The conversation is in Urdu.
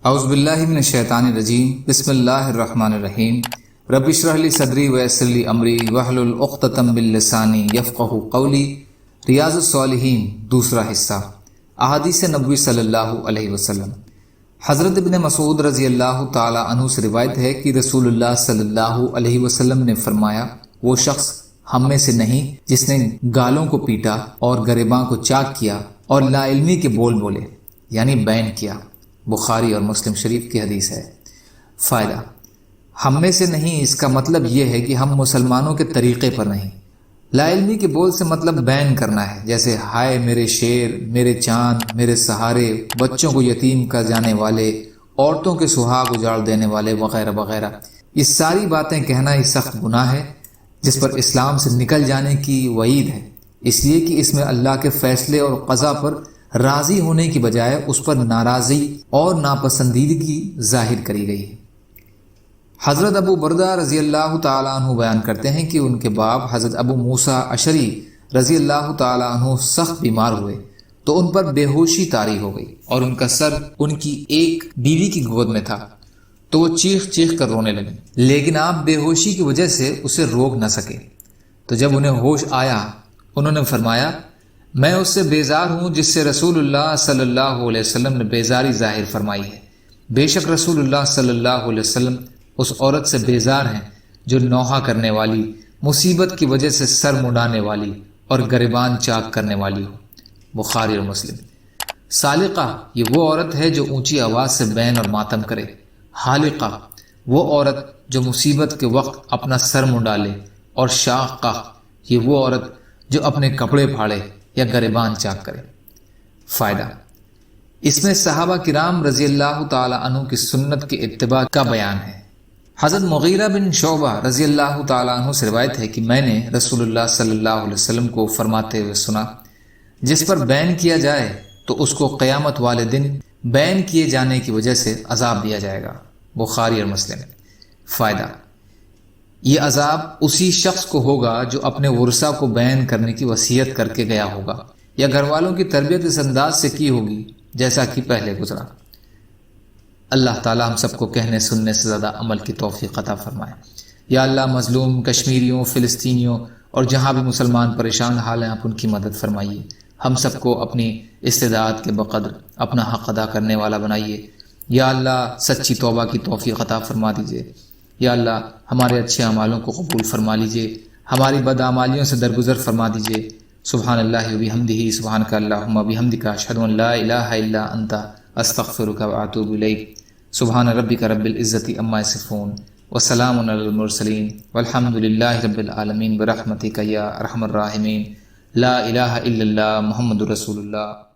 اعوذ باللہ من الشیطان الرجیم، بسم اللہ الرحمن الرحیم۔ رب اشرح لی صدری ویسر لی امری واحلل عقدۃ من لسانی یفقہوا قولی۔ ریاض الصالحین دوسرا حصہ، احادیث نبوی صلی اللہ علیہ وسلم۔ حضرت ابن مسعود رضی اللہ تعالی عنہ سے روایت ہے کہ رسول اللہ صلی اللہ علیہ وسلم نے فرمایا، وہ شخص ہم میں سے نہیں جس نے گالوں کو پیٹا اور گریباں کو چاک کیا اور لا علمی کے بول بولے، یعنی بین کیا۔ بخاری اور مسلم شریف کی حدیث ہے۔ فائدہ: ہم میں سے نہیں، اس کا مطلب یہ ہے کہ ہم مسلمانوں کے طریقے پر نہیں۔ لا علمی کے بول سے مطلب بین کرنا ہے، جیسے ہائے میرے شیر، میرے چاند، میرے سہارے، بچوں کو یتیم کر جانے والے، عورتوں کے سہاگ اجاڑ دینے والے وغیرہ وغیرہ۔ یہ ساری باتیں کہنا ہی سخت گناہ ہے جس پر اسلام سے نکل جانے کی وعید ہے، اس لیے کہ اس میں اللہ کے فیصلے اور قضا پر راضی ہونے کی بجائے اس پر ناراضی اور ناپسندیدگی ظاہر کری گئی ہے۔ حضرت ابو بردہ رضی اللہ تعالیٰ عنہ بیان کرتے ہیں کہ ان کے باپ حضرت ابو موسیٰ اشعری رضی اللہ تعالیٰ عنہ سخت بیمار ہوئے تو ان پر بے ہوشی طاری ہو گئی اور ان کا سر ان کی ایک بیوی کی گود میں تھا، تو وہ چیخ چیخ کر رونے لگے، لیکن آپ بے ہوشی کی وجہ سے اسے روک نہ سکے۔ تو جب انہیں ہوش آیا، انہوں نے فرمایا، میں اس سے بیزار ہوں جس سے رسول اللہ صلی اللہ علیہ وسلم نے بیزاری ظاہر فرمائی ہے۔ بے شک رسول اللہ صلی اللہ علیہ وسلم اس عورت سے بیزار ہیں جو نوحہ کرنے والی، مصیبت کی وجہ سے سر مڈانے والی اور گریبان چاک کرنے والی ہو۔ بخاری اور مسلم۔ سالقہ یہ وہ عورت ہے جو اونچی آواز سے بین اور ماتم کرے۔ حالقہ وہ عورت جو مصیبت کے وقت اپنا سر منڈالے، اور شاقہ یہ وہ عورت جو اپنے کپڑے پھاڑے یا گریبان چاک کرے۔ فائدہ: اس میں صحابہ کرام رضی اللہ تعالی عنہ کی سنت کے اتباع کا بیان ہے۔ حضرت مغیرہ بن شعبہ رضی اللہ تعالی عنہ سے روایت ہے کہ میں نے رسول اللہ صلی اللہ علیہ وسلم کو فرماتے ہوئے سنا، جس پر بین کیا جائے تو اس کو قیامت والے دن بین کیے جانے کی وجہ سے عذاب دیا جائے گا۔ بخاری اور مسلم۔ فائدہ: یہ عذاب اسی شخص کو ہوگا جو اپنے ورثہ کو بین کرنے کی وصیت کر کے گیا ہوگا یا گھر والوں کی تربیت اس انداز سے کی ہوگی جیسا کہ پہلے گزرا۔ اللہ تعالیٰ ہم سب کو کہنے سننے سے زیادہ عمل کی توفیق عطا فرمائے۔ یا اللہ، مظلوم کشمیریوں، فلسطینیوں اور جہاں بھی مسلمان پریشان حال ہیں، آپ ان کی مدد فرمائیے۔ ہم سب کو اپنی استطاعت کے بقدر اپنا حق ادا کرنے والا بنائیے۔ یا اللہ، سچی توبہ کی توفیق عطا فرما دیجیے۔ یا اللہ، ہمارے اچھے اعمالوں کو قبول فرما لیجیے، ہماری بداعمالیوں سے درگزر فرما دیجیے۔ سبحان اللہ و بحمدہ، سبحانک اللہم و بحمدک، اشہد ان لا الہ الا انت، استغفرک و اتوب الیک۔ سبحان ربک رب العزۃ عما یصفون وسلام علی المرسلین والحمد للہ رب العالمین برحمتک یا ارحم الراحمین۔ لا الہ الا اللہ محمد رسول اللہ۔